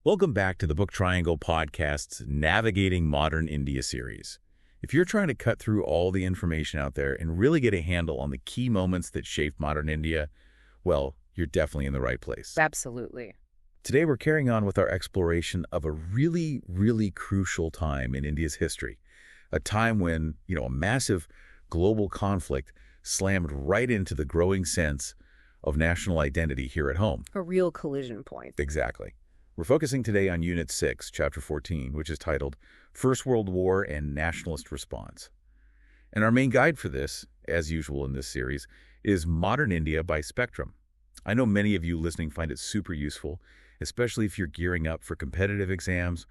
Welcome back to the Book Triangle Podcast's Navigating Modern India series. If you're trying to cut through all the information out there and really get a handle on the key moments that shaped modern India, well, you're definitely in the right place. Absolutely. Today we're carrying on with our exploration of a really, really crucial time in India's history. A time when, a massive global conflict slammed right into the growing sense of national identity here at home. A real collision point. Exactly. We're focusing today on Unit 6, Chapter 14, which is titled First World War and Nationalist Response. And our main guide for this, as usual in this series, is Modern India by Spectrum. I know many of you listening find it super useful, especially if you're gearing up for competitive exams,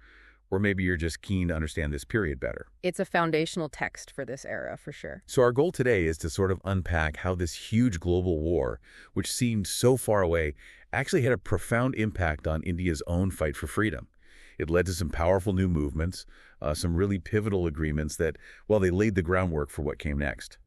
or maybe you're just keen to understand this period better. It's a foundational text for this era, for sure. So our goal today is to sort of unpack how this huge global war, which seemed so far away, actually had a profound impact on India's own fight for freedom. It led to some powerful new movements, some really pivotal agreements that, well, they laid the groundwork for what came next.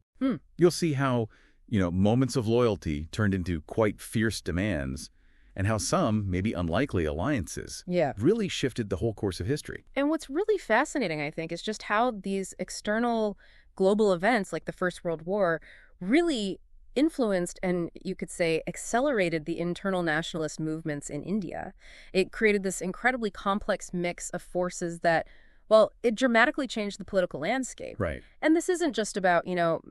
You'll see how, moments of loyalty turned into quite fierce demands, and how some, maybe unlikely alliances, really shifted the whole course of history. And what's really fascinating, I think, is just how these external global events, like the First World War, really influenced and, you could say, accelerated the internal nationalist movements in India. It created this incredibly complex mix of forces that, well, it dramatically changed the political landscape. Right. And this isn't just about,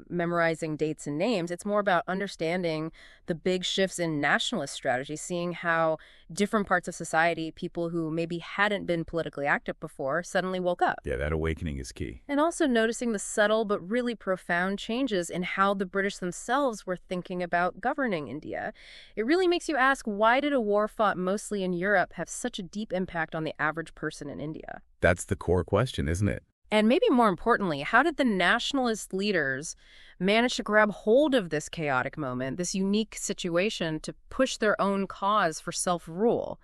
memorizing dates and names. It's more about understanding the big shifts in nationalist strategy, seeing how different parts of society, people who maybe hadn't been politically active before, suddenly woke up. Yeah, that awakening is key. And also noticing the subtle but really profound changes in how the British themselves were thinking about governing India. It really makes you ask, why did a war fought mostly in Europe have such a deep impact on the average person in India? That's the core question, isn't it? And maybe more importantly, how did the nationalist leaders manage to grab hold of this chaotic moment, this unique situation, to push their own cause for self-rule?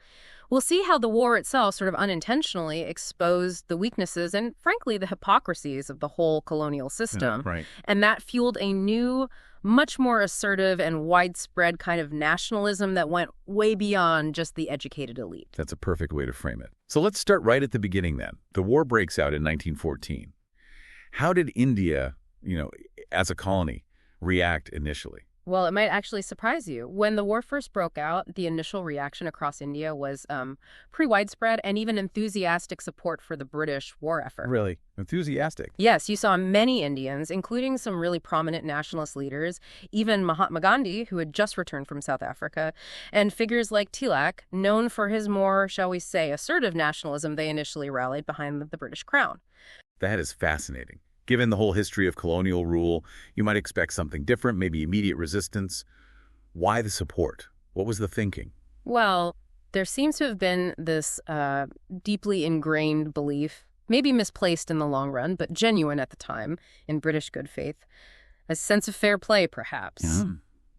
We'll see how the war itself sort of unintentionally exposed the weaknesses and, frankly, the hypocrisies of the whole colonial system. Right. And that fueled a new, much more assertive and widespread kind of nationalism that went way beyond just the educated elite. That's a perfect way to frame it. So let's start right at the beginning then. The war breaks out in 1914. How did India, as a colony, react initially? Well, it might actually surprise you. When the war first broke out, the initial reaction across India was pretty widespread and even enthusiastic support for the British war effort. Really? Enthusiastic? Yes, you saw many Indians, including some really prominent nationalist leaders, even Mahatma Gandhi, who had just returned from South Africa, and figures like Tilak, known for his more, shall we say, assertive nationalism. They initially rallied behind the British crown. That is fascinating. Given the whole history of colonial rule, you might expect something different, maybe immediate resistance. Why the support? What was the thinking? Well, there seems to have been this deeply ingrained belief, maybe misplaced in the long run, but genuine at the time, in British good faith. A sense of fair play, perhaps. Yeah.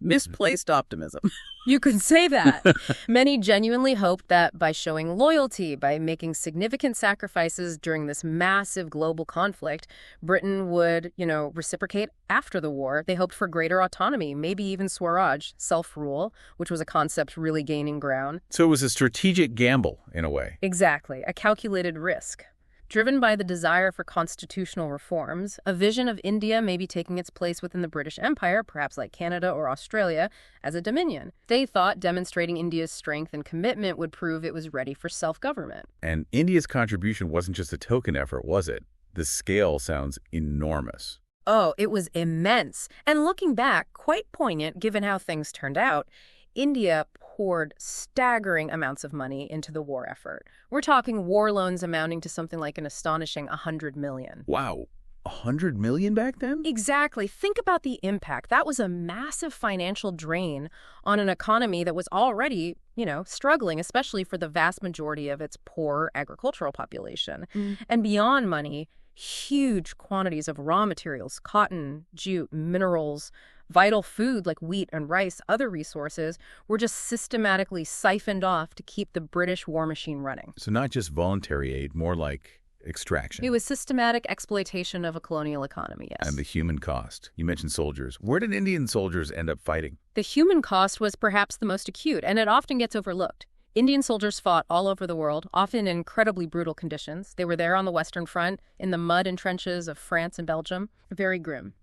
Misplaced optimism. You could say that. Many genuinely hoped that by showing loyalty, by making significant sacrifices during this massive global conflict, Britain would, reciprocate after the war. They hoped for greater autonomy, maybe even Swaraj, self-rule, which was a concept really gaining ground. So it was a strategic gamble, in a way. Exactly. A calculated risk. Driven by the desire for constitutional reforms, a vision of India maybe taking its place within the British Empire, perhaps like Canada or Australia, as a dominion. They thought demonstrating India's strength and commitment would prove it was ready for self-government. And India's contribution wasn't just a token effort, was it? The scale sounds enormous. Oh, it was immense. And looking back, quite poignant given how things turned out. India poured staggering amounts of money into the war effort. We're talking war loans amounting to something like an astonishing $100 million. Wow. $100 million back then? Exactly. Think about the impact. That was a massive financial drain on an economy that was already, struggling, especially for the vast majority of its poor agricultural population. And beyond money, huge quantities of raw materials, cotton, jute, minerals, vital food like wheat and rice, other resources, were just systematically siphoned off to keep the British war machine running. So not just voluntary aid, more like extraction. It was systematic exploitation of a colonial economy, yes. And the human cost. You mentioned soldiers. Where did Indian soldiers end up fighting? The human cost was perhaps the most acute, and it often gets overlooked. Indian soldiers fought all over the world, often in incredibly brutal conditions. They were there on the Western Front, in the mud and trenches of France and Belgium. Very grim.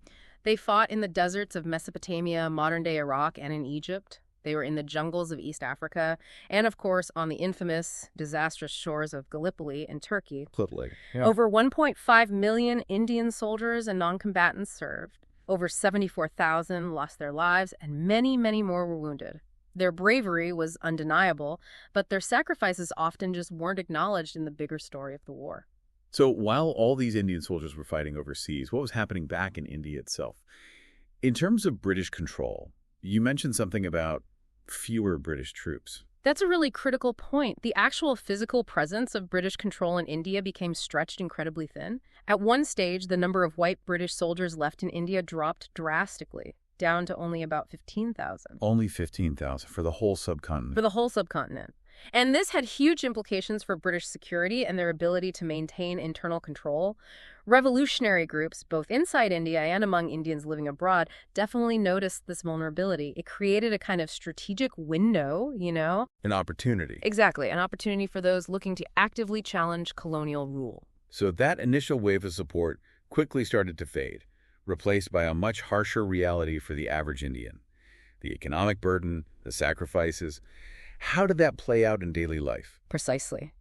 They fought in the deserts of Mesopotamia, modern-day Iraq, and in Egypt. They were in the jungles of East Africa, and of course on the infamous, disastrous shores of Gallipoli in Turkey. Gallipoli, yeah. Over 1.5 million Indian soldiers and non-combatants served. Over 74,000 lost their lives, and many, many more were wounded. Their bravery was undeniable, but their sacrifices often just weren't acknowledged in the bigger story of the war. So while all these Indian soldiers were fighting overseas, what was happening back in India itself? In terms of British control, you mentioned something about fewer British troops. That's a really critical point. The actual physical presence of British control in India became stretched incredibly thin. At one stage, the number of white British soldiers left in India dropped drastically, down to only about 15,000. Only 15,000 for the whole subcontinent. For the whole subcontinent. And this had huge implications for British security and their ability to maintain internal control. Revolutionary groups, both inside India and among Indians living abroad, definitely noticed this vulnerability. It created a kind of strategic window, An opportunity. Exactly, an opportunity for those looking to actively challenge colonial rule. So that initial wave of support quickly started to fade, replaced by a much harsher reality for the average Indian. The economic burden, the sacrifices. How did that play out in daily life? Precisely.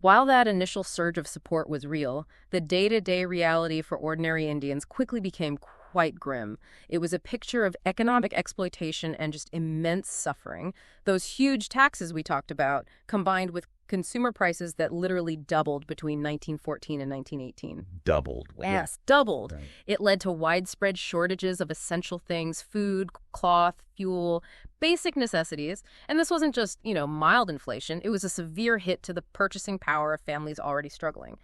While that initial surge of support was real, the day-to-day reality for ordinary Indians quickly became quite grim. It was a picture of economic exploitation and just immense suffering. Those huge taxes we talked about, combined with consumer prices that literally doubled between 1914 and 1918. Doubled. Yes, doubled. Right. It led to widespread shortages of essential things, food, cloth, fuel, basic necessities. And this wasn't just, mild inflation. It was a severe hit to the purchasing power of families already struggling.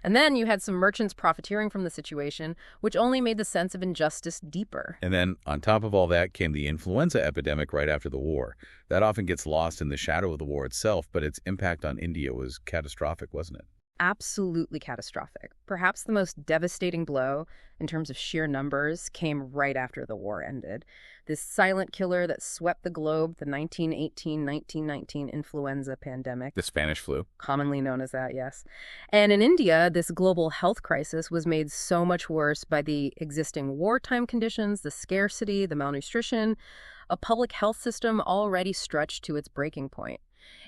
And then you had some merchants profiteering from the situation, which only made the sense of injustice deeper. And then, on top of all that, came the influenza epidemic right after the war. That often gets lost in the shadow of the war itself, but its impact on India was catastrophic, wasn't it? Absolutely catastrophic. Perhaps the most devastating blow, in terms of sheer numbers, came right after the war ended. This silent killer that swept the globe, the 1918-1919 influenza pandemic. The Spanish flu. Commonly known as that, yes. And in India, this global health crisis was made so much worse by the existing wartime conditions, the scarcity, the malnutrition, a public health system already stretched to its breaking point.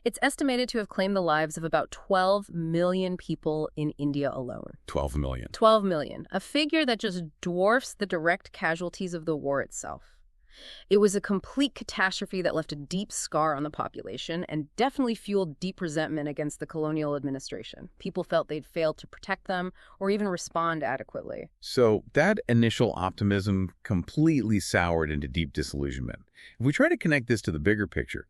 It's estimated to have claimed the lives of about 12 million people in India alone. 12 million. 12 million, a figure that just dwarfs the direct casualties of the war itself. It was a complete catastrophe that left a deep scar on the population and definitely fueled deep resentment against the colonial administration. People felt they'd failed to protect them or even respond adequately. So that initial optimism completely soured into deep disillusionment. If we try to connect this to the bigger picture,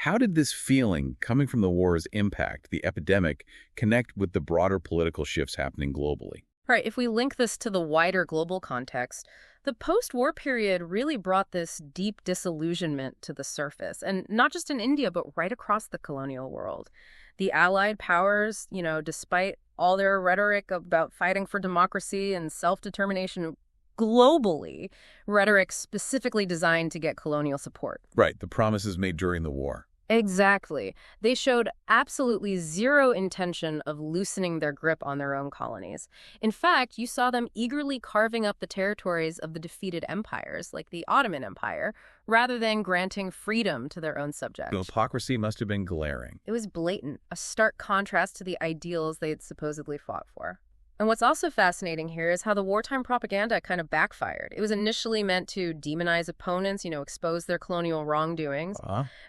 how did this feeling coming from the war's impact, the epidemic, connect with the broader political shifts happening globally? Right, if we link this to the wider global context, the post-war period really brought this deep disillusionment to the surface, and not just in India, but right across the colonial world. The Allied powers, despite all their rhetoric about fighting for democracy and self-determination globally, rhetoric specifically designed to get colonial support. Right, the promises made during the war. Exactly. They showed absolutely zero intention of loosening their grip on their own colonies. In fact, you saw them eagerly carving up the territories of the defeated empires, like the Ottoman Empire, rather than granting freedom to their own subjects. The hypocrisy must have been glaring. It was blatant, a stark contrast to the ideals they had supposedly fought for. And what's also fascinating here is how the wartime propaganda kind of backfired. It was initially meant to demonize opponents, expose their colonial wrongdoings,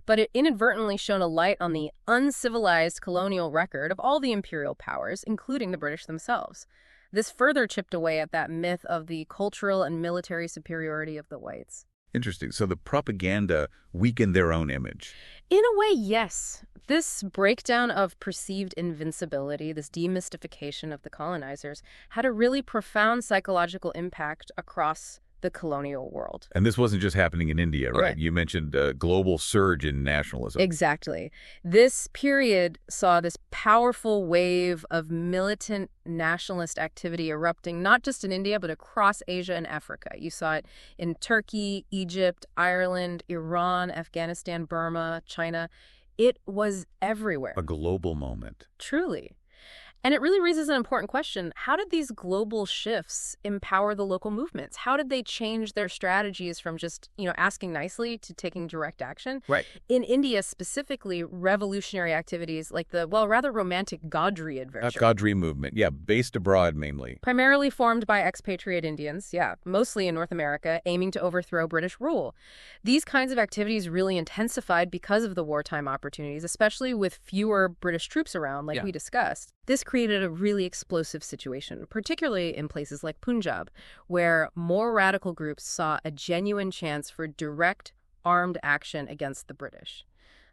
but it inadvertently shone a light on the uncivilized colonial record of all the imperial powers, including the British themselves. This further chipped away at that myth of the cultural and military superiority of the whites. Interesting. So the propaganda weakened their own image. In a way, yes. This breakdown of perceived invincibility, this demystification of the colonizers, had a really profound psychological impact across the colonial world. And this wasn't just happening in India, right? Right. You mentioned a global surge in nationalism. Exactly. This period saw this powerful wave of militant nationalist activity erupting not just in India, but across Asia and Africa. You saw it in Turkey, Egypt, Ireland, Iran, Afghanistan, Burma, China. It was everywhere. A global moment. Truly. And it really raises an important question. How did these global shifts empower the local movements? How did they change their strategies from just, asking nicely to taking direct action? Right. In India specifically, revolutionary activities like the, rather romantic Gadri adventure. Gadri movement, yeah, based abroad mainly. Primarily formed by expatriate Indians, mostly in North America, aiming to overthrow British rule. These kinds of activities really intensified because of the wartime opportunities, especially with fewer British troops around, like we discussed. This created a really explosive situation, particularly in places like Punjab, where more radical groups saw a genuine chance for direct armed action against the British.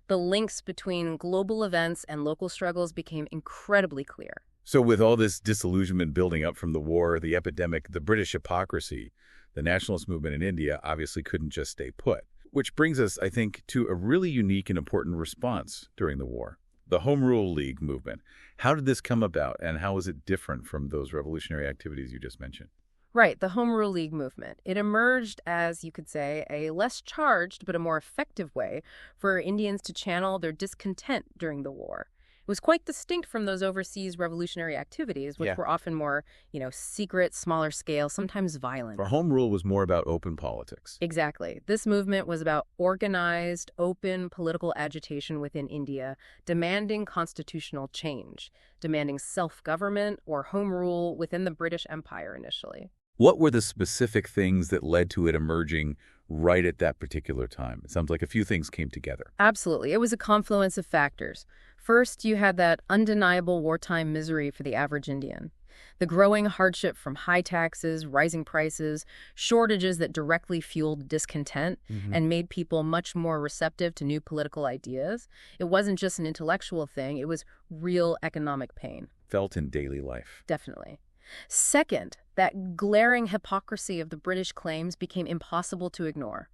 The links between global events and local struggles became incredibly clear. So with all this disillusionment building up from the war, the epidemic, the British hypocrisy, the nationalist movement in India obviously couldn't just stay put. Which brings us, I think, to a really unique and important response during the war. The Home Rule League movement. How did this come about, and how is it different from those revolutionary activities you just mentioned? Right, the Home Rule League movement. It emerged as, you could say, a less charged but a more effective way for Indians to channel their discontent during the war. It was quite distinct from those overseas revolutionary activities, which were often more, secret, smaller scale, sometimes violent. For Home Rule was more about open politics. Exactly. This movement was about organized, open political agitation within India, demanding constitutional change, demanding self-government or home rule within the British Empire initially. What were the specific things that led to it emerging right at that particular time? It sounds like a few things came together. Absolutely. It was a confluence of factors. First, you had that undeniable wartime misery for the average Indian. The growing hardship from high taxes, rising prices, shortages that directly fueled discontent and made people much more receptive to new political ideas. It wasn't just an intellectual thing, it was real economic pain. Felt in daily life. Definitely. Second, that glaring hypocrisy of the British claims became impossible to ignore.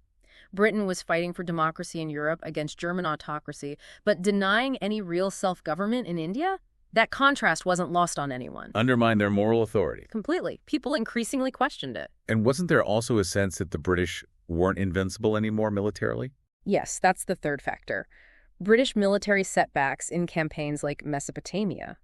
Britain was fighting for democracy in Europe against German autocracy, but denying any real self-government in India? That contrast wasn't lost on anyone. Undermined their moral authority. Completely. People increasingly questioned it. And wasn't there also a sense that the British weren't invincible anymore militarily? Yes, that's the third factor. British military setbacks in campaigns like Mesopotamia.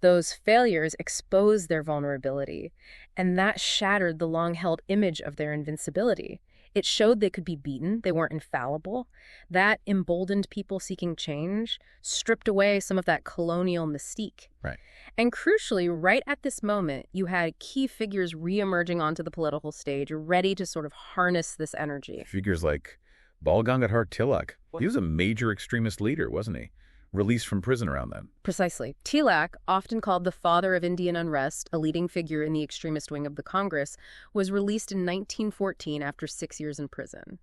Those failures exposed their vulnerability, and that shattered the long-held image of their invincibility. It showed they could be beaten, they weren't infallible. That emboldened people seeking change, stripped away some of that colonial mystique. Right. And crucially, right at this moment, you had key figures re-emerging onto the political stage, ready to sort of harness this energy. Figures like Bal Gangadhar Tilak. He was a major extremist leader, wasn't he? Released from prison around then. Precisely. Tilak, often called the father of Indian unrest, a leading figure in the extremist wing of the Congress, was released in 1914 after 6 years in prison.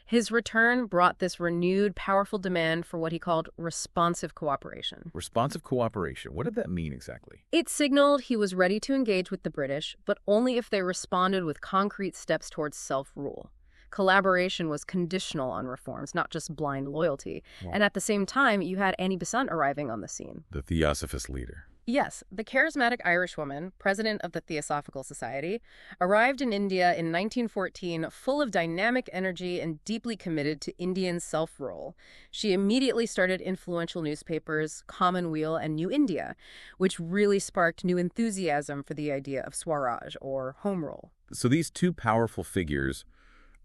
His return brought this renewed, powerful demand for what he called responsive cooperation. Responsive cooperation. What did that mean exactly? It signaled he was ready to engage with the British, but only if they responded with concrete steps towards self-rule. Collaboration was conditional on reforms, not just blind loyalty. Wow. And at the same time, you had Annie Besant arriving on the scene. The Theosophist leader. Yes, the charismatic Irish woman, president of the Theosophical Society, arrived in India in 1914 full of dynamic energy and deeply committed to Indian self-rule. She immediately started influential newspapers, Commonweal and New India, which really sparked new enthusiasm for the idea of Swaraj, or home rule. So these two powerful figures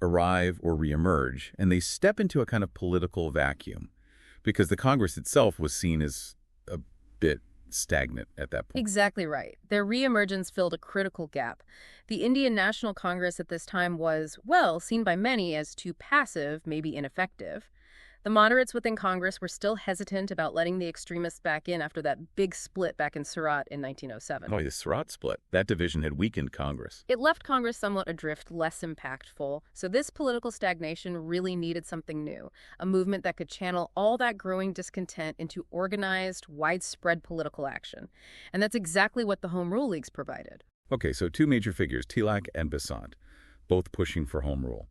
arrive or reemerge, and they step into a kind of political vacuum because the Congress itself was seen as a bit stagnant at that point. Exactly right. Their reemergence filled a critical gap. The Indian National Congress at this time was, seen by many as too passive, maybe ineffective. The moderates within Congress were still hesitant about letting the extremists back in after that big split back in Surat in 1907. Oh, the Surat split. That division had weakened Congress. It left Congress somewhat adrift, less impactful. So this political stagnation really needed something new, a movement that could channel all that growing discontent into organized, widespread political action. And that's exactly what the Home Rule Leagues provided. Okay, so two major figures, Tilak and Besant, both pushing for home rule.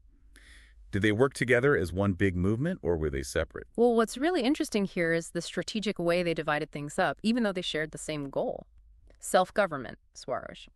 Did they work together as one big movement, or were they separate? Well, what's really interesting here is the strategic way they divided things up, even though they shared the same goal. Self-government, Swaraj.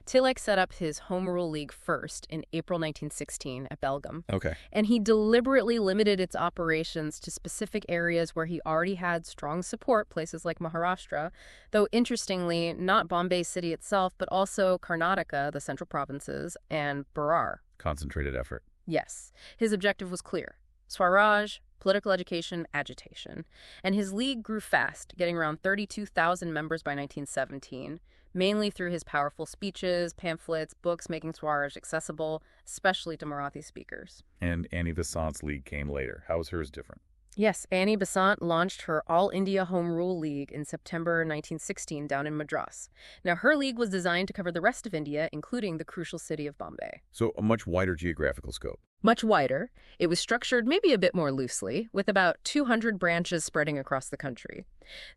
Tilak set up his Home Rule League first in April 1916 at Belgaum. Okay. And he deliberately limited its operations to specific areas where he already had strong support, places like Maharashtra, though interestingly, not Bombay city itself, but also Karnataka, the central provinces, and Berar. Concentrated effort. Yes. His objective was clear. Swaraj, political education, agitation. And his league grew fast, getting around 32,000 members by 1917, mainly through his powerful speeches, pamphlets, books making Swaraj accessible, especially to Marathi speakers. And Annie Besant's league came later. How was hers different? Yes, Annie Besant launched her All India Home Rule League in September 1916 down in Madras. Now, her league was designed to cover the rest of India, including the crucial city of Bombay. So a much wider geographical scope. Much wider. It was structured maybe a bit more loosely, with about 200 branches spreading across the country.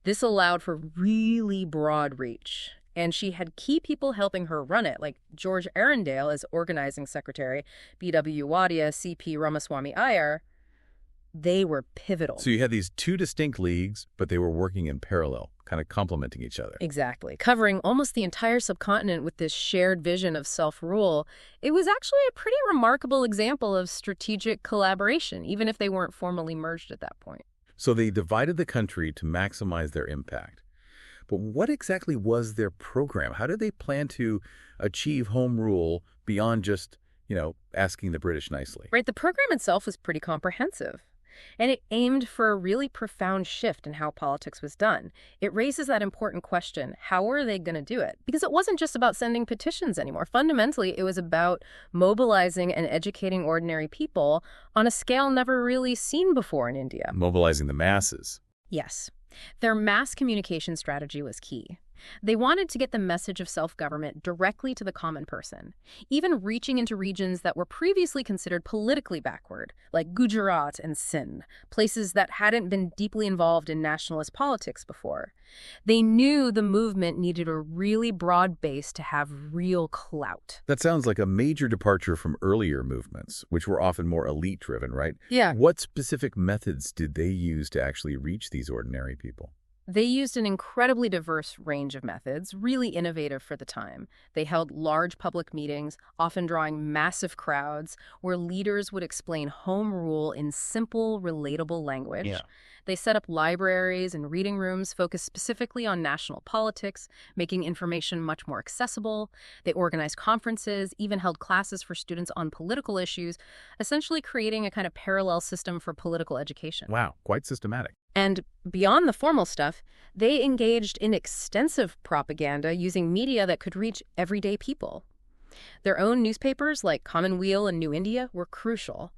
This allowed for really broad reach. And she had key people helping her run it, like George Arundale as organizing secretary, B.W. Wadia, C.P. Ramaswamy Iyer. They were pivotal. So you had these two distinct leagues, but they were working in parallel, kind of complementing each other. Exactly. Covering almost the entire subcontinent with this shared vision of self-rule. It was actually a pretty remarkable example of strategic collaboration, even if they weren't formally merged at that point. So they divided the country to maximize their impact. But what exactly was their program? How did they plan to achieve home rule beyond just, asking the British nicely? Right. The program itself was pretty comprehensive. And it aimed for a really profound shift in how politics was done. It raises that important question, how were they going to do it? Because it wasn't just about sending petitions anymore. Fundamentally, it was about mobilizing and educating ordinary people on a scale never really seen before in India. Mobilizing the masses. Yes. Their mass communication strategy was key. They wanted to get the message of self-government directly to the common person, even reaching into regions that were previously considered politically backward, like Gujarat and Sindh, places that hadn't been deeply involved in nationalist politics before. They knew the movement needed a really broad base to have real clout. That sounds like a major departure from earlier movements, which were often more elite-driven, right? Yeah. What specific methods did they use to actually reach these ordinary people? They used an incredibly diverse range of methods, really innovative for the time. They held large public meetings, often drawing massive crowds, where leaders would explain home rule in simple, relatable language. Yeah. They set up libraries and reading rooms focused specifically on national politics, making information much more accessible. They organized conferences, even held classes for students on political issues, essentially creating a kind of parallel system for political education. Wow, quite systematic. And beyond the formal stuff, they engaged in extensive propaganda using media that could reach everyday people. Their own newspapers, like Commonweal and New India, were crucial.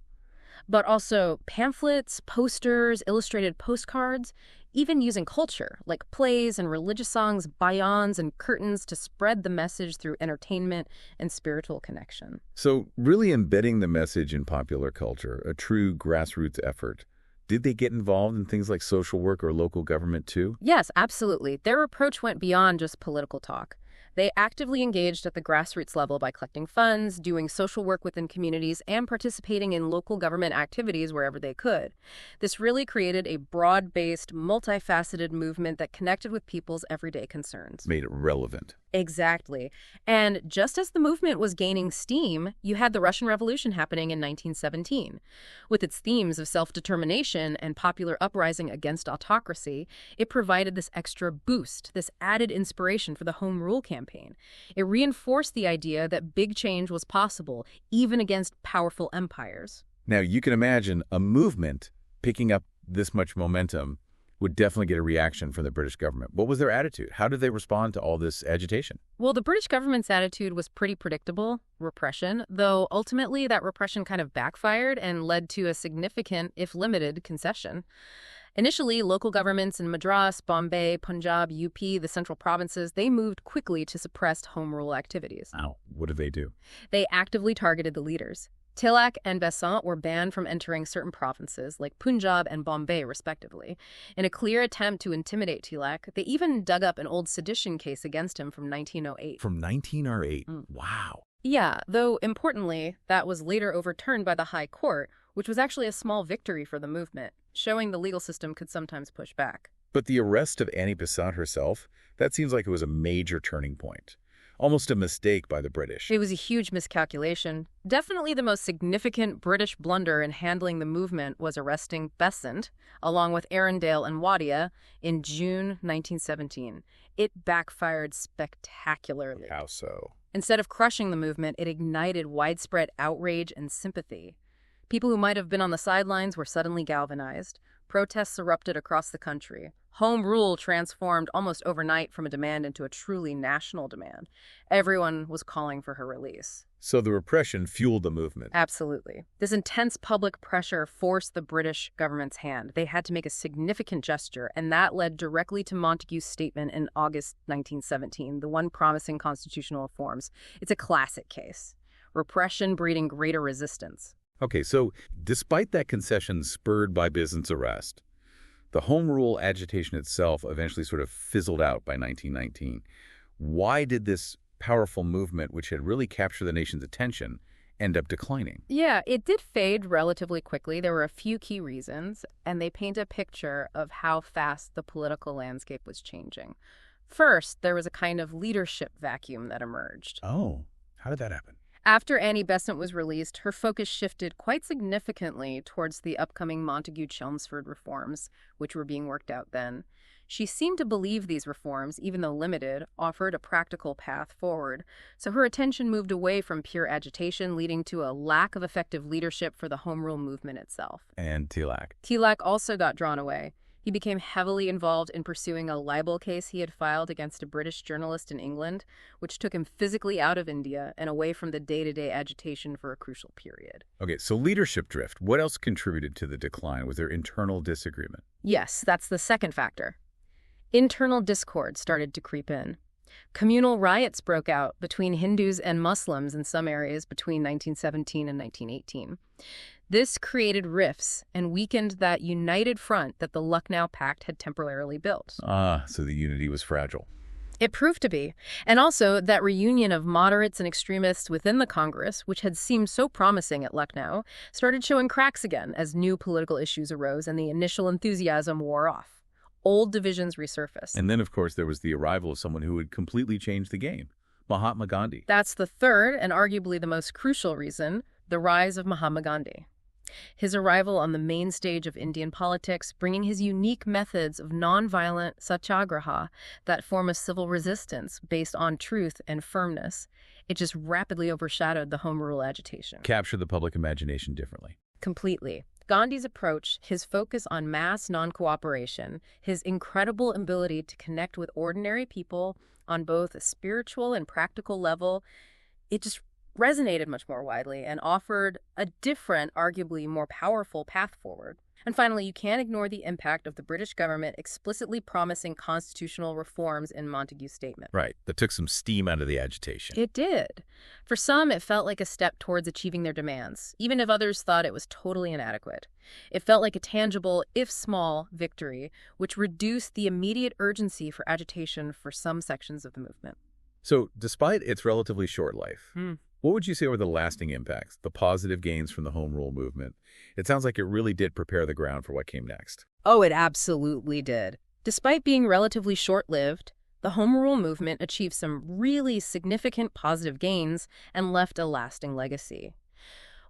But also pamphlets, posters, illustrated postcards, even using culture, like plays and religious songs, bayans and curtains to spread the message through entertainment and spiritual connection. So really embedding the message in popular culture, a true grassroots effort. Did they get involved in things like social work or local government too? Yes, absolutely. Their approach went beyond just political talk. They actively engaged at the grassroots level by collecting funds, doing social work within communities, and participating in local government activities wherever they could. This really created a broad-based, multifaceted movement that connected with people's everyday concerns. Made it relevant. Exactly. And just as the movement was gaining steam, you had the Russian Revolution happening in 1917. With its themes of self-determination and popular uprising against autocracy, it provided this extra boost, this added inspiration for the Home Rule campaign. It reinforced the idea that big change was possible, even against powerful empires. Now, you can imagine a movement picking up this much momentum would definitely get a reaction from the British government. What was their attitude? How did they respond to all this agitation? Well, the British government's attitude was pretty predictable, repression, though ultimately that repression kind of backfired and led to a significant, if limited, concession. Initially, local governments in Madras, Bombay, Punjab, UP, the central provinces, they moved quickly to suppress home rule activities. Wow. What did they do? They actively targeted the leaders. Tilak and Besant were banned from entering certain provinces, like Punjab and Bombay, respectively. In a clear attempt to intimidate Tilak, they even dug up an old sedition case against him from 1908. From 1908? Wow. Yeah, though importantly, that was later overturned by the High Court, which was actually a small victory for the movement, showing the legal system could sometimes push back. But the arrest of Annie Besant herself, that seems like it was a major turning point. Almost a mistake by the British. It was a huge miscalculation. Definitely the most significant British blunder in handling the movement was arresting Besant, along with Arundel and Wadia, in June 1917. It backfired spectacularly. How so? Instead of crushing the movement, it ignited widespread outrage and sympathy. People who might have been on the sidelines were suddenly galvanized. Protests erupted across the country. Home rule transformed almost overnight from a demand into a truly national demand. Everyone was calling for her release. So the repression fueled the movement. Absolutely. This intense public pressure forced the British government's hand. They had to make a significant gesture, and that led directly to Montagu's statement in August 1917, the one promising constitutional reforms. It's a classic case. Repression breeding greater resistance. Okay, so despite that concession spurred by Besant's arrest, the Home Rule agitation itself eventually sort of fizzled out by 1919. Why did this powerful movement, which had really captured the nation's attention, end up declining? Yeah, it did fade relatively quickly. There were a few key reasons, and they paint a picture of how fast the political landscape was changing. First, there was a kind of leadership vacuum that emerged. Oh, how did that happen? After Annie Besant was released, her focus shifted quite significantly towards the upcoming Montagu-Chelmsford reforms, which were being worked out then. She seemed to believe these reforms, even though limited, offered a practical path forward. So her attention moved away from pure agitation, leading to a lack of effective leadership for the Home Rule movement itself. And Tilak. Tilak also got drawn away. He became heavily involved in pursuing a libel case he had filed against a British journalist in England, which took him physically out of India and away from the day-to-day agitation for a crucial period. Okay, so leadership drift. What else contributed to the decline? Was there internal disagreement? Yes, that's the second factor. Internal discord started to creep in. Communal riots broke out between Hindus and Muslims in some areas between 1917 and 1918. This created rifts and weakened that united front that the Lucknow Pact had temporarily built. Ah, so the unity was fragile. It proved to be. And also that reunion of moderates and extremists within the Congress, which had seemed so promising at Lucknow, started showing cracks again as new political issues arose and the initial enthusiasm wore off. Old divisions resurfaced. And then, of course, there was the arrival of someone who would completely change the game, Mahatma Gandhi. That's the third and arguably the most crucial reason, the rise of Mahatma Gandhi. His arrival on the main stage of Indian politics, bringing his unique methods of nonviolent satyagraha that form a civil resistance based on truth and firmness, it just rapidly overshadowed the Home Rule agitation. Captured the public imagination differently. Completely. Gandhi's approach, his focus on mass non-cooperation, his incredible ability to connect with ordinary people on both a spiritual and practical level, it just resonated much more widely and offered a different, arguably more powerful path forward. And finally, you can't ignore the impact of the British government explicitly promising constitutional reforms in Montagu's statement. Right. That took some steam out of the agitation. It did. For some, it felt like a step towards achieving their demands, even if others thought it was totally inadequate. It felt like a tangible, if small, victory, which reduced the immediate urgency for agitation for some sections of the movement. So, despite its relatively short life, what would you say were the lasting impacts, the positive gains from the Home Rule movement? It sounds like it really did prepare the ground for what came next. Oh, it absolutely did. Despite being relatively short-lived, the Home Rule movement achieved some really significant positive gains and left a lasting legacy.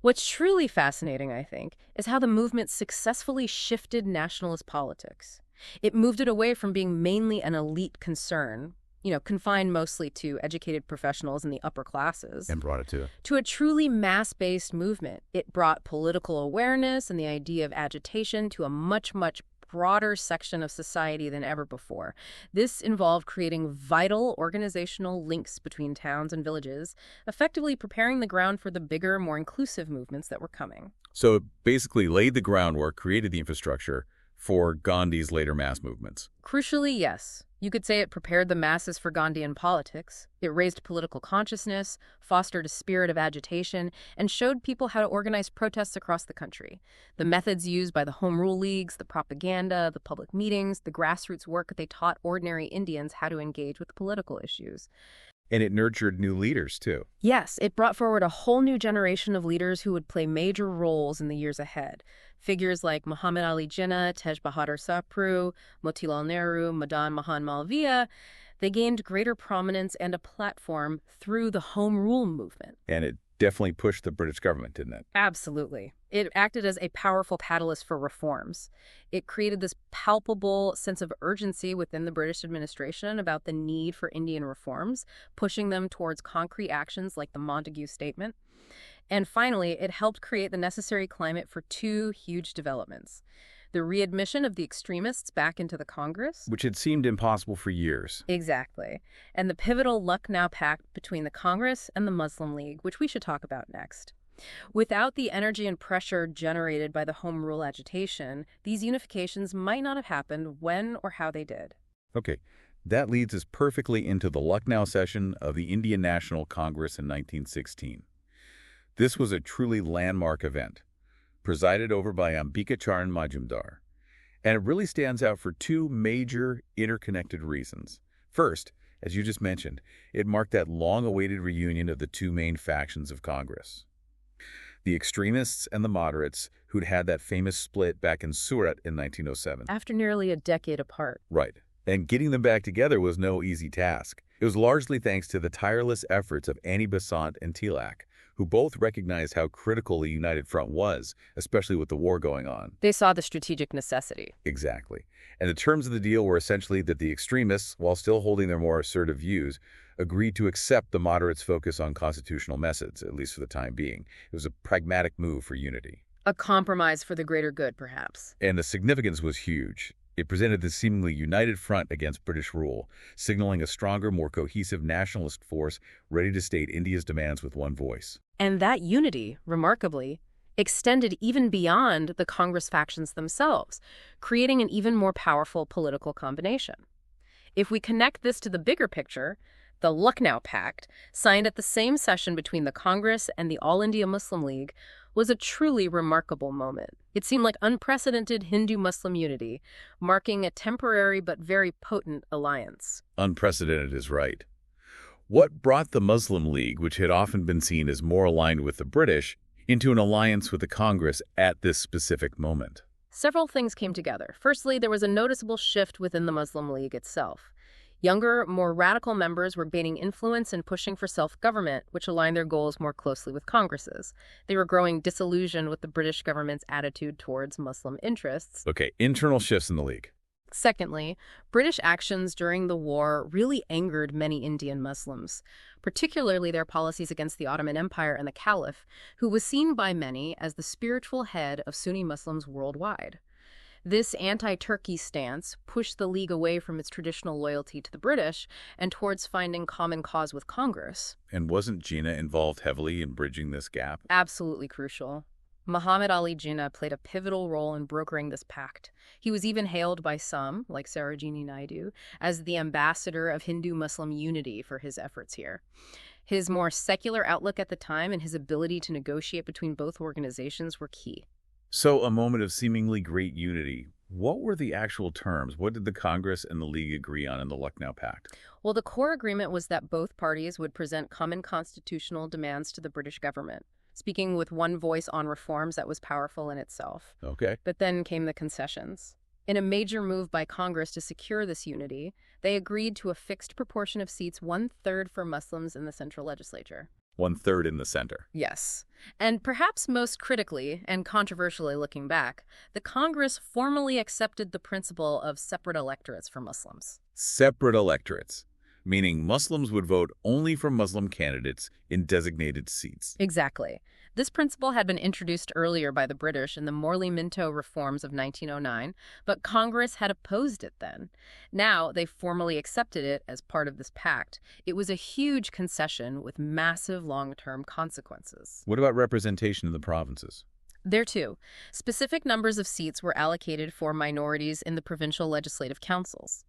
What's truly fascinating, I think, is how the movement successfully shifted nationalist politics. It moved it away from being mainly an elite concern, confined mostly to educated professionals in the upper classes. And brought it to a truly mass-based movement. It brought political awareness and the idea of agitation to a much, much broader section of society than ever before. This involved creating vital organizational links between towns and villages, effectively preparing the ground for the bigger, more inclusive movements that were coming. So it basically laid the groundwork, created the infrastructure for Gandhi's later mass movements. Crucially, yes. You could say it prepared the masses for Gandhian politics. It raised political consciousness, fostered a spirit of agitation, and showed people how to organize protests across the country. The methods used by the Home Rule Leagues, the propaganda, the public meetings, the grassroots work, they taught ordinary Indians how to engage with political issues. And it nurtured new leaders, too. Yes, it brought forward a whole new generation of leaders who would play major roles in the years ahead. Figures like Muhammad Ali Jinnah, Tej Bahadur Sapru, Motilal Nehru, Madan Mohan Malviya, They gained greater prominence and a platform through the Home Rule movement. And it definitely pushed the British government, didn't it? Absolutely. It acted as a powerful catalyst for reforms. It created this palpable sense of urgency within the British administration about the need for Indian reforms, pushing them towards concrete actions like the Montagu Statement. And finally, it helped create the necessary climate for two huge developments: the readmission of the extremists back into the Congress, Which had seemed impossible for years. exactly, and the pivotal Lucknow Pact between the Congress and the Muslim League, which we should talk about next. Without the energy and pressure generated by the Home Rule agitation, these unifications might not have happened when or how they did. Okay, that leads us perfectly into the Lucknow session of the Indian National Congress in 1916. This was a truly landmark event, presided over by Ambikacharan Majumdar, and it really stands out for two major interconnected reasons. First, as you just mentioned, it marked that long-awaited reunion of the two main factions of Congress. The extremists and the moderates who'd had that famous split back in Surat in 1907. After nearly a decade apart. Right. And getting them back together was no easy task. It was largely thanks to the tireless efforts of Annie Besant and Tilak, who both recognized how critical a united front was, especially with the war going on. They saw the strategic necessity. Exactly. And the terms of the deal were essentially that the extremists, while still holding their more assertive views, agreed to accept the moderates' focus on constitutional methods, at least for the time being. It was a pragmatic move for unity. A compromise for the greater good, perhaps. And the significance was huge. It presented this seemingly united front against British rule, signaling a stronger, more cohesive nationalist force ready to state India's demands with one voice. And that unity, remarkably, extended even beyond the Congress factions themselves, creating an even more powerful political combination. If we connect this to the bigger picture, the Lucknow Pact, signed at the same session between the Congress and the All India Muslim League, was a truly remarkable moment. It seemed like unprecedented Hindu-Muslim unity, marking a temporary but very potent alliance. Unprecedented is right. What brought the Muslim League, which had often been seen as more aligned with the British, into an alliance with the Congress at this specific moment? Several things came together. Firstly, there was a noticeable shift within the Muslim League itself. Younger, more radical members were gaining influence and pushing for self-government, which aligned their goals more closely with Congress's. They were growing disillusioned with the British government's attitude towards Muslim interests. Okay, internal shifts in the League. Secondly, British actions during the war really angered many Indian Muslims, particularly their policies against the Ottoman Empire and the Caliph, who was seen by many as the spiritual head of Sunni Muslims worldwide. This anti-Turkey stance pushed the League away from its traditional loyalty to the British and towards finding common cause with Congress. And wasn't Jinnah involved heavily in bridging this gap? Absolutely crucial. Muhammad Ali Jinnah played a pivotal role in brokering this pact. He was even hailed by some, like Sarojini Naidu, as the ambassador of Hindu-Muslim unity for his efforts here. His more secular outlook at the time and his ability to negotiate between both organizations were key. So, a moment of seemingly great unity. What were the actual terms? What did the Congress and the League agree on in the Lucknow Pact? Well, the core agreement was that both parties would present common constitutional demands to the British government, speaking with one voice on reforms that was powerful in itself. Okay. But then came the concessions. In a major move by Congress to secure this unity, they agreed to a fixed proportion of seats, 1/3 for Muslims in the central legislature. 1/3 in the center. Yes. And perhaps most critically, and controversially looking back, the Congress formally accepted the principle of separate electorates for Muslims. Separate electorates, meaning Muslims would vote only for Muslim candidates in designated seats. Exactly. This principle had been introduced earlier by the British in the Morley-Minto reforms of 1909, but Congress had opposed it then. Now they formally accepted it as part of this pact. It was a huge concession with massive long-term consequences. What about representation in the provinces? There, too, specific numbers of seats were allocated for minorities in the provincial legislative councils.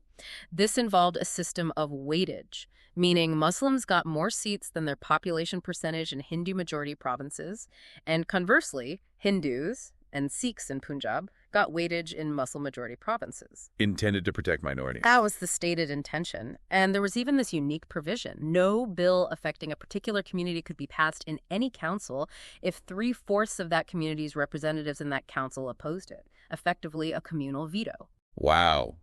This involved a system of weightage, meaning Muslims got more seats than their population percentage in Hindu-majority provinces, and conversely, Hindus and Sikhs in Punjab got weightage in Muslim-majority provinces. Intended to protect minorities. That was the stated intention. And there was even this unique provision. No bill affecting a particular community could be passed in any council if 3/4 of that community's representatives in that council opposed it, effectively a communal veto. Wow.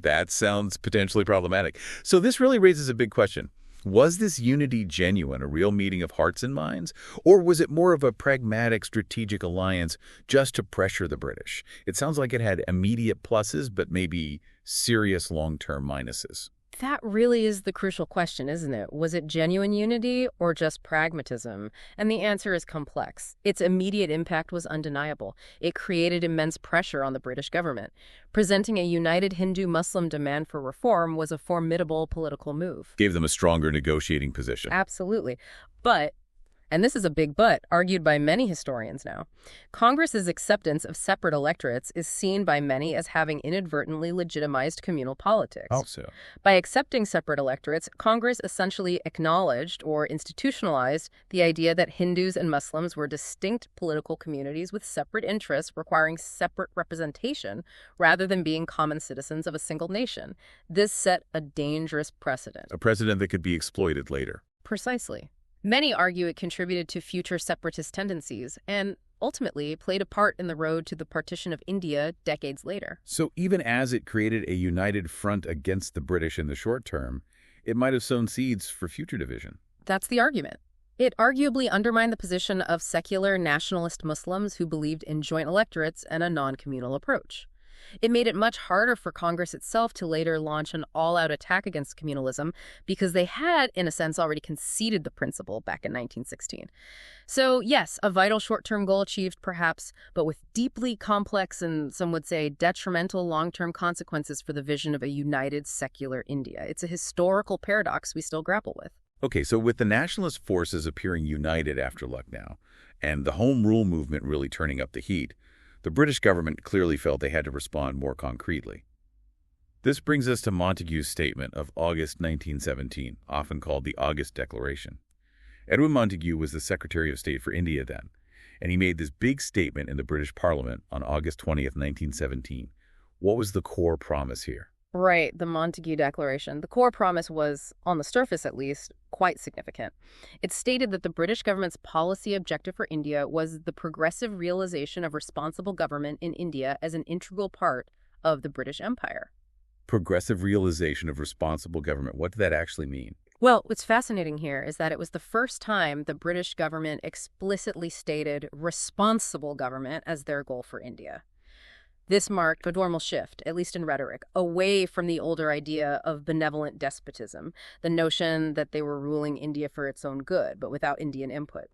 That sounds potentially problematic. So this really raises a big question. Was this unity genuine, a real meeting of hearts and minds? Or was it more of a pragmatic strategic alliance just to pressure the British? It sounds like it had immediate pluses, but maybe serious long-term minuses. That really is the crucial question, isn't it? Was it genuine unity or just pragmatism? And the answer is complex. Its immediate impact was undeniable. It created immense pressure on the British government. Presenting a united Hindu-Muslim demand for reform was a formidable political move. Gave them a stronger negotiating position. Absolutely. But, and this is a big but, argued by many historians now, Congress's acceptance of separate electorates is seen by many as having inadvertently legitimized communal politics. Also. By accepting separate electorates, Congress essentially acknowledged or institutionalized the idea that Hindus and Muslims were distinct political communities with separate interests requiring separate representation rather than being common citizens of a single nation. This set a dangerous precedent. A precedent that could be exploited later. Precisely. Many argue it contributed to future separatist tendencies and ultimately played a part in the road to the partition of India decades later. So even as it created a united front against the British in the short term, it might have sown seeds for future division. That's the argument. It arguably undermined the position of secular nationalist Muslims who believed in joint electorates and a non-communal approach. It made it much harder for Congress itself to later launch an all-out attack against communalism because they had, in a sense, already conceded the principle back in 1916. So, yes, a vital short-term goal achieved, perhaps, but with deeply complex and, some would say, detrimental long-term consequences for the vision of a united secular India. It's a historical paradox we still grapple with. Okay, so with the nationalist forces appearing united after Lucknow, and the Home Rule movement really turning up the heat, the British government clearly felt they had to respond more concretely. This brings us to Montagu's statement of August 1917, often called the August Declaration. Edwin Montagu was the Secretary of State for India then, and he made this big statement in the British Parliament on August 20th, 1917. What was the core promise here? Right, the Montagu Declaration. The core promise was, on the surface at least, quite significant. It stated that the British government's policy objective for India was the progressive realization of responsible government in India as an integral part of the British Empire. Progressive realization of responsible government. What did that actually mean? Well, what's fascinating here is that it was the first time the British government explicitly stated responsible government as their goal for India. This marked a normal shift, at least in rhetoric, away from the older idea of benevolent despotism, the notion that they were ruling India for its own good, but without Indian input.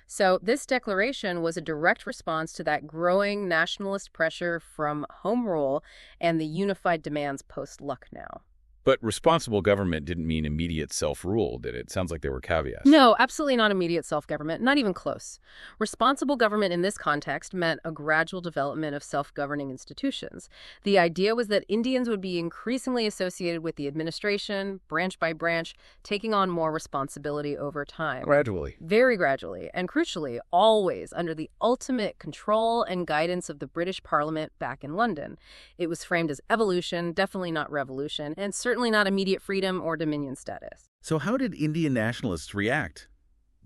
So this declaration was a direct response to that growing nationalist pressure from Home Rule and the unified demands post-Lucknow. But responsible government didn't mean immediate self-rule, did it? Sounds like there were caveats. No, absolutely not immediate self-government, not even close. Responsible government in this context meant a gradual development of self-governing institutions. The idea was that Indians would be increasingly associated with the administration, branch by branch, taking on more responsibility over time. Gradually. Very gradually, and crucially, always under the ultimate control and guidance of the British Parliament back in London. It was framed as evolution, definitely not revolution, and certainly not immediate freedom or dominion status. So how did Indian nationalists react?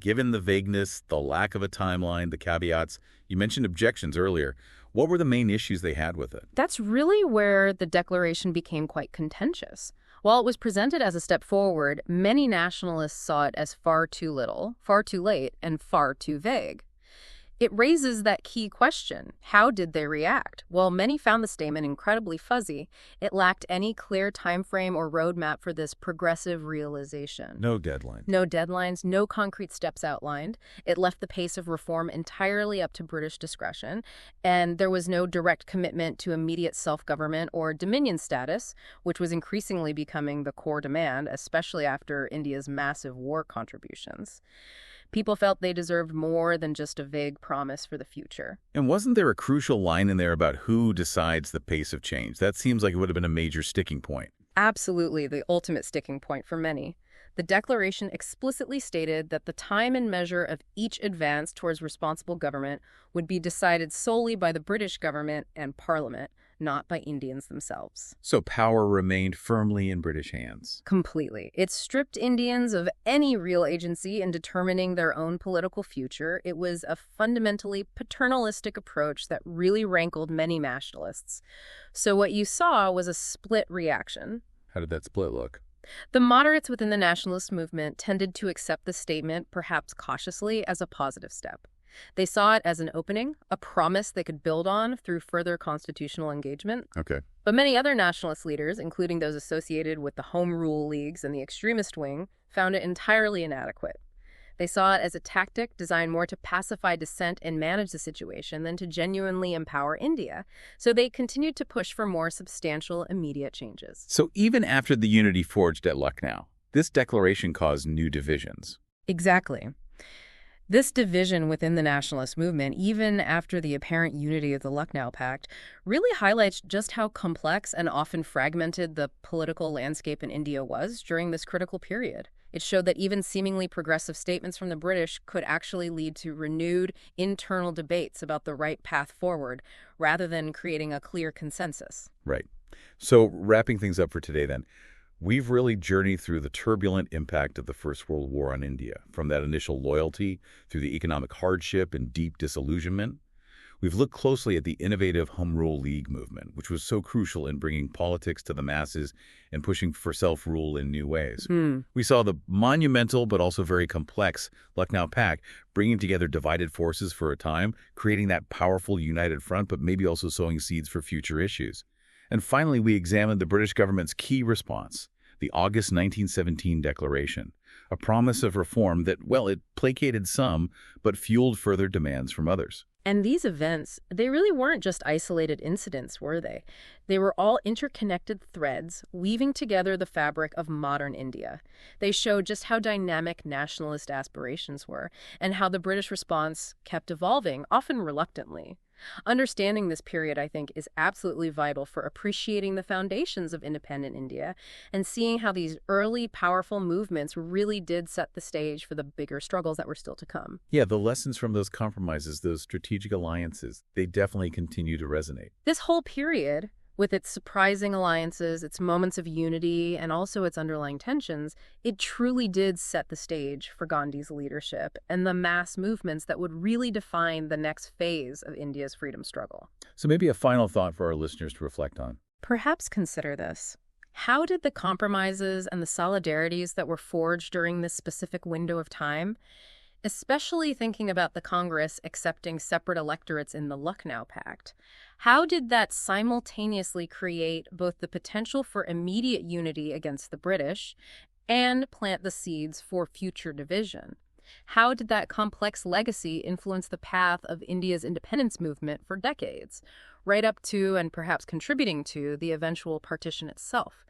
Given the vagueness, the lack of a timeline, the caveats, you mentioned objections earlier. What were the main issues they had with it? That's really where the declaration became quite contentious. While it was presented as a step forward, many nationalists saw it as far too little, far too late, and far too vague. It raises that key question. How did they react? Well, many found the statement incredibly fuzzy. It lacked any clear time frame or roadmap for this progressive realization. No deadline. No deadlines, no concrete steps outlined. It left the pace of reform entirely up to British discretion, and there was no direct commitment to immediate self-government or dominion status, which was increasingly becoming the core demand, especially after India's massive war contributions. People felt they deserved more than just a vague promise for the future. And wasn't there a crucial line in there about who decides the pace of change? That seems like it would have been a major sticking point. Absolutely, the ultimate sticking point for many. The declaration explicitly stated that the time and measure of each advance towards responsible government would be decided solely by the British government and Parliament, not by Indians themselves. So power remained firmly in British hands. Completely. It stripped Indians of any real agency in determining their own political future. It was a fundamentally paternalistic approach that really rankled many nationalists. So what you saw was a split reaction. How did that split look? The moderates within the nationalist movement tended to accept the statement, perhaps cautiously, as a positive step. They saw it as an opening, a promise they could build on through further constitutional engagement. Okay. But many other nationalist leaders, including those associated with the Home Rule Leagues and the extremist wing, found it entirely inadequate. They saw it as a tactic designed more to pacify dissent and manage the situation than to genuinely empower India. So they continued to push for more substantial, immediate changes. So even after the unity forged at Lucknow, this declaration caused new divisions. Exactly. This division within the nationalist movement, even after the apparent unity of the Lucknow Pact, really highlights just how complex and often fragmented the political landscape in India was during this critical period. It showed that even seemingly progressive statements from the British could actually lead to renewed internal debates about the right path forward, rather than creating a clear consensus. Right. So wrapping things up for today then, we've really journeyed through the turbulent impact of the First World War on India, from that initial loyalty through the economic hardship and deep disillusionment. We've looked closely at the innovative Home Rule League movement, which was so crucial in bringing politics to the masses and pushing for self-rule in new ways. We saw the monumental but also very complex Lucknow Pact bringing together divided forces for a time, creating that powerful united front, but maybe also sowing seeds for future issues. And finally, we examined the British government's key response, the August 1917 Declaration, a promise of reform that, well, it placated some, but fueled further demands from others. And these events, they really weren't just isolated incidents, were they? They were all interconnected threads weaving together the fabric of modern India. They showed just how dynamic nationalist aspirations were and how the British response kept evolving, often reluctantly. Understanding this period, I think, is absolutely vital for appreciating the foundations of independent India and seeing how these early, powerful movements really did set the stage for the bigger struggles that were still to come. Yeah, the lessons from those compromises, those strategic alliances, they definitely continue to resonate. This whole period, with its surprising alliances, its moments of unity, and also its underlying tensions, it truly did set the stage for Gandhi's leadership and the mass movements that would really define the next phase of India's freedom struggle. So maybe a final thought for our listeners to reflect on. Perhaps consider this. How did the compromises and the solidarities that were forged during this specific window of time, especially thinking about the Congress accepting separate electorates in the Lucknow Pact, how did that simultaneously create both the potential for immediate unity against the British and plant the seeds for future division? How did that complex legacy influence the path of India's independence movement for decades, right up to and perhaps contributing to the eventual partition itself?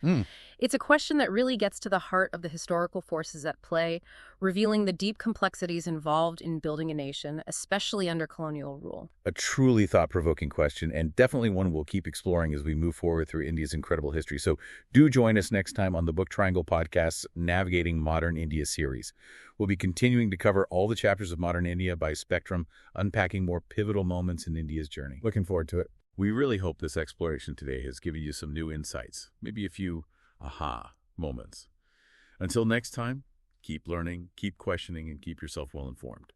It's a question that really gets to the heart of the historical forces at play, revealing the deep complexities involved in building a nation, especially under colonial rule. A truly thought-provoking question, and definitely one we'll keep exploring as we move forward through India's incredible history. So do join us next time on the Book Triangle Podcast's Navigating Modern India series. We'll be continuing to cover all the chapters of modern India by spectrum, unpacking more pivotal moments in India's journey. Looking forward to it. We really hope this exploration today has given you some new insights, maybe a few aha moments. Until next time, keep learning, keep questioning, and keep yourself well informed.